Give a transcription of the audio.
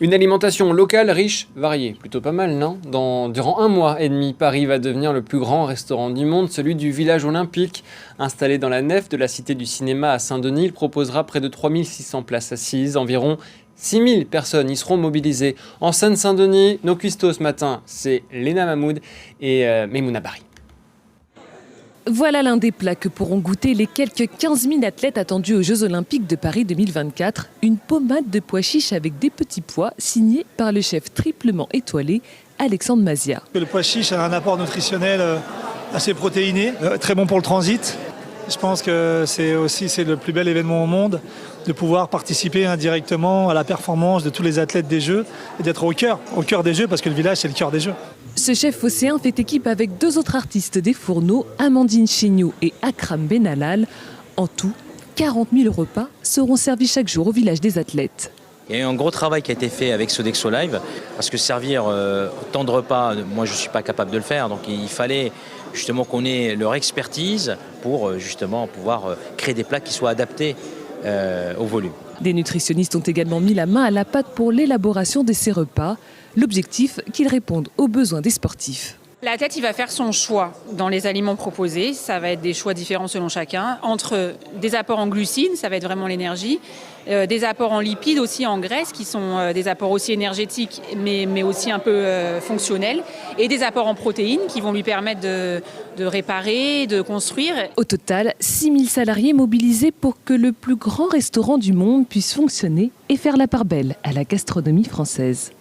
Une alimentation locale, riche, variée. Plutôt pas mal, non ? Durant 1 mois et demi, Paris va devenir le plus grand restaurant du monde, celui du village olympique. Installé dans la nef de la Cité du Cinéma à Saint-Denis, il proposera près de 3600 places assises. Environ 6000 personnes y seront mobilisées. En Seine-Saint-Denis, nos cuistots ce matin, c'est Léna Mahmoud et Memouna Bari. Voilà l'un des plats que pourront goûter les quelques 15 000 athlètes attendus aux Jeux Olympiques de Paris 2024. Une pommade de pois chiches avec des petits pois, signée par le chef triplement étoilé Alexandre Mazia. Le pois chiche a un apport nutritionnel assez protéiné, très bon pour le transit. Je pense que c'est le plus bel événement au monde de pouvoir participer indirectement à la performance de tous les athlètes des Jeux et d'être au cœur des Jeux, parce que le village c'est le cœur des Jeux. Ce chef phocéen fait équipe avec 2 autres artistes des fourneaux, Amandine Chéniaud et Akram Benalal. En tout, 40 000 repas seront servis chaque jour au village des athlètes. Il y a eu un gros travail qui a été fait avec Sodexo Live, parce que servir autant de repas, moi je ne suis pas capable de le faire, donc il fallait justement qu'on ait leur expertise pour justement pouvoir créer des plats qui soient adaptés au volume. Des nutritionnistes ont également mis la main à la pâte pour l'élaboration de ces repas. L'objectif, qu'ils répondent aux besoins des sportifs. L'athlète, il va faire son choix dans les aliments proposés. Ça va être des choix différents selon chacun. Entre des apports en glucides, ça va être vraiment l'énergie, des apports en lipides aussi, en graisse, qui sont des apports aussi énergétiques, mais aussi un peu fonctionnels, et des apports en protéines qui vont lui permettre de réparer, de construire. Au total, 6000 salariés mobilisés pour que le plus grand restaurant du monde puisse fonctionner et faire la part belle à la gastronomie française.